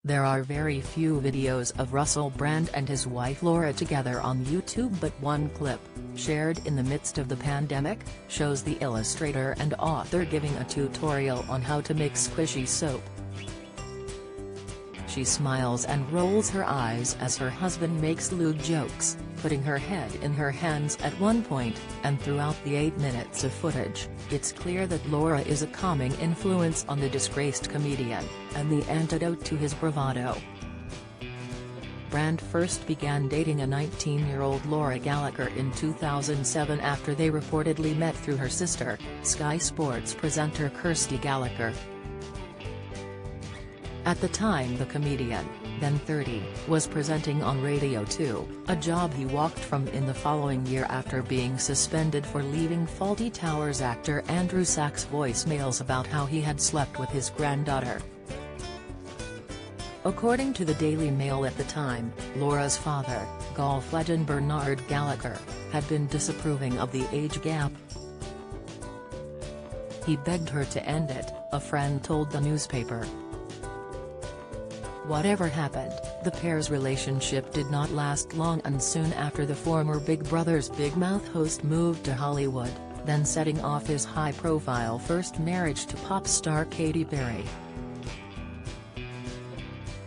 There are very few videos of Russell Brand and his wife Laura together on YouTube, but one clip, shared in the midst of the pandemic, shows the illustrator and author giving a tutorial on how to make squishy soap. She smiles and rolls her eyes as her husband makes lewd jokes, putting her head in her hands at one point, and throughout the 8 minutes of footage, it's clear that Laura is a calming influence on the disgraced comedian, and the antidote to his bravado. Brand first began dating a 19-year-old Laura Gallacher in 2007 after they reportedly met through her sister, Sky Sports presenter Kirsty Gallacher. At the time, the comedian, then 30, was presenting on Radio 2, a job he walked from in the following year after being suspended for leaving Fawlty Towers actor Andrew Sachs voicemails about how he had slept with his granddaughter. According to the Daily Mail at the time, Laura's father, golf legend Bernard Gallacher, had been disapproving of the age gap. He begged her to end it, a friend told the newspaper. Whatever happened, the pair's relationship did not last long, and soon after the former Big Brother's Big Mouth host moved to Hollywood, then setting off his high-profile first marriage to pop star Katy Perry.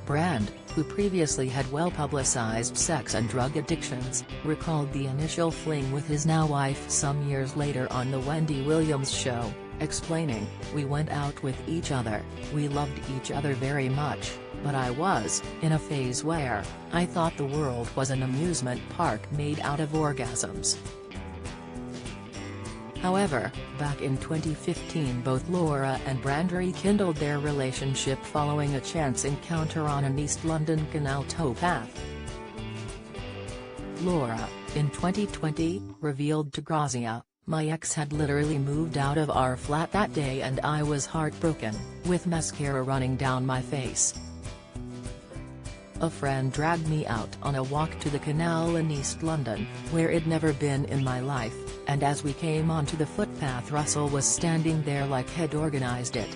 Brand, who previously had well-publicized sex and drug addictions, recalled the initial fling with his now wife some years later on The Wendy Williams Show, explaining, "We went out with each other, we loved each other very much, but I was in a phase where I thought the world was an amusement park made out of orgasms." However, back in 2015 both Laura and Brand rekindled their relationship following a chance encounter on an East London canal towpath. Laura, in 2020, revealed to Grazia, "My ex had literally moved out of our flat that day and I was heartbroken, with mascara running down my face. A friend dragged me out on a walk to the canal in East London, where I'd never been in my life, and as we came onto the footpath Russell was standing there like he'd organized it."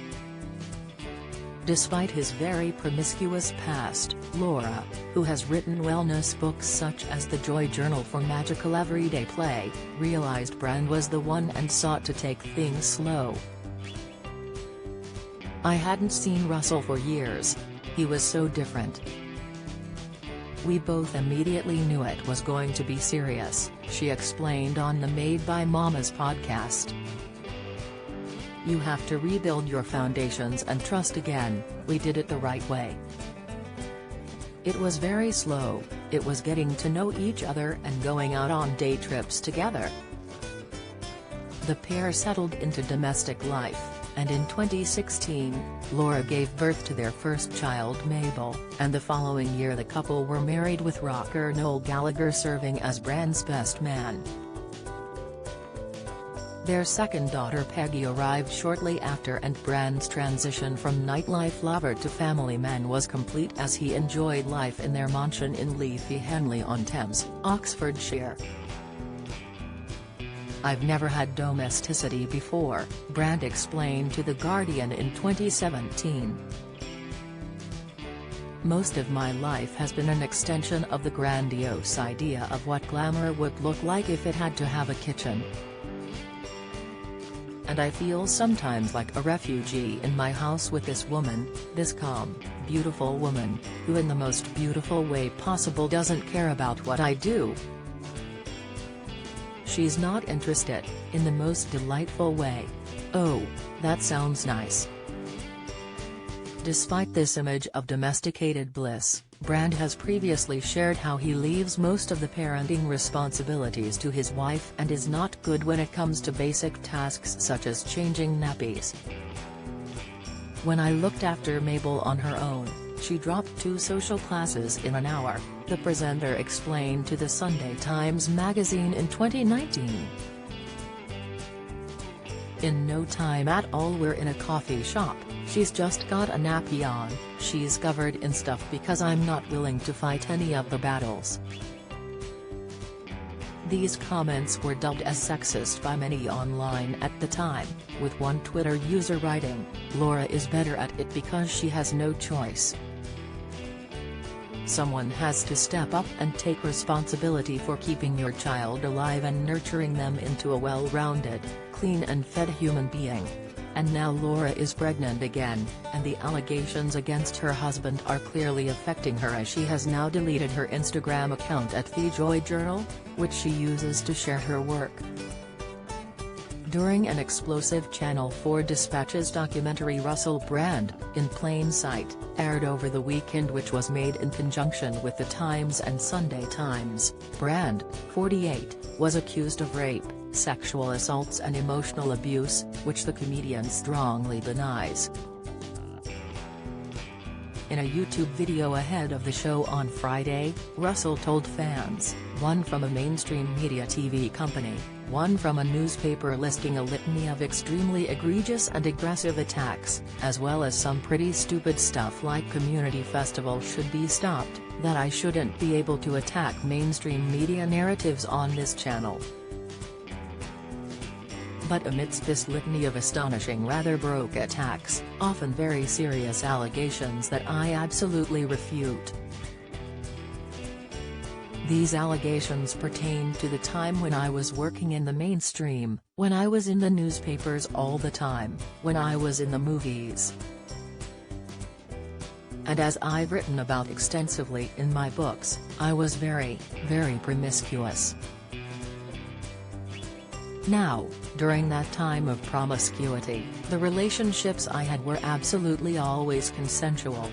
Despite his very promiscuous past, Laura, who has written wellness books such as The Joy Journal for Magical Everyday Play, realized Brand was the one and sought to take things slow. "I hadn't seen Russell for years. He was so different. We both immediately knew it was going to be serious," she explained on the Made by Mamas podcast. "You have to rebuild your foundations and trust again. We did it the right way. It was very slow, it was getting to know each other and going out on day trips together." The pair settled into domestic life, and in 2016, Laura gave birth to their first child Mabel, and the following year the couple were married with rocker Noel Gallagher serving as Brand's best man. Their second daughter Peggy arrived shortly after, and Brand's transition from nightlife lover to family man was complete as he enjoyed life in their mansion in Leafy Henley-on-Thames, Oxfordshire. "I've never had domesticity before," Brand explained to The Guardian in 2017. "Most of my life has been an extension of the grandiose idea of what glamour would look like if it had to have a kitchen. And I feel sometimes like a refugee in my house with this woman, this calm, beautiful woman, who in the most beautiful way possible doesn't care about what I do. She's not interested, in the most delightful way. Oh, that sounds nice." Despite this image of domesticated bliss, Brand has previously shared how he leaves most of the parenting responsibilities to his wife and is not good when it comes to basic tasks such as changing nappies. "When I looked after Mabel on her own, she dropped 2 social classes in an hour," the presenter explained to the Sunday Times magazine in 2019. "In no time at all we're in a coffee shop, she's just got a nappy on, she's covered in stuff because I'm not willing to fight any of the battles." These comments were dubbed as sexist by many online at the time, with one Twitter user writing, "Laura is better at it because she has no choice." Someone has to step up and take responsibility for keeping your child alive and nurturing them into a well-rounded, clean and fed human being. And now Laura is pregnant again, and the allegations against her husband are clearly affecting her, as she has now deleted her Instagram account at The Joy Journal, which she uses to share her work. During an explosive Channel 4 Dispatches documentary, Russell Brand, In Plain Sight, aired over the weekend, which was made in conjunction with The Times and Sunday Times, Brand, 48, was accused of rape, sexual assaults and emotional abuse, which the comedian strongly denies. In a YouTube video ahead of the show on Friday, Russell told fans, one from a mainstream media TV company, one from a newspaper, listing a litany of extremely egregious and aggressive attacks, as well as some pretty stupid stuff like community festivals should be stopped, that I shouldn't be able to attack mainstream media narratives on this channel. But amidst this litany of astonishing, rather broke attacks, often very serious allegations that I absolutely refute. These allegations pertain to the time when I was working in the mainstream, when I was in the newspapers all the time, when I was in the movies. And as I've written about extensively in my books, I was very, very promiscuous. Now, during that time of promiscuity, the relationships I had were absolutely always consensual.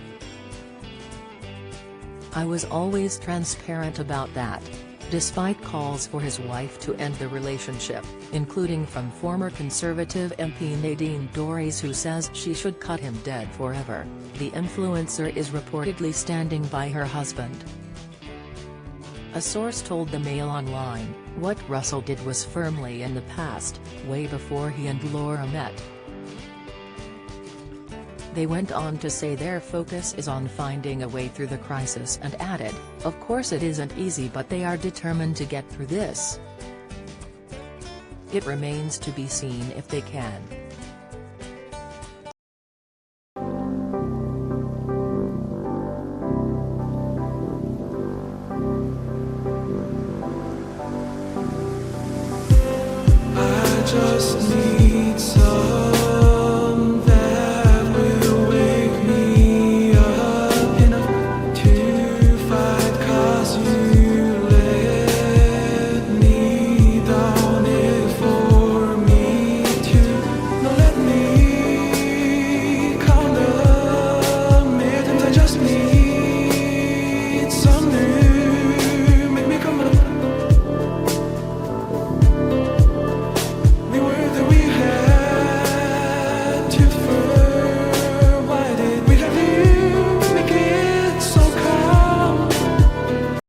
I was always transparent about that, despite calls for his wife to end the relationship, including from former Conservative MP Nadine Dorries, who says she should cut him dead forever. The influencer is reportedly standing by her husband. A source told the Mail Online, what Russell did was firmly in the past, way before he and Laura met. They went on to say their focus is on finding a way through the crisis, and added, of course it isn't easy, but they are determined to get through this. It remains to be seen if they can.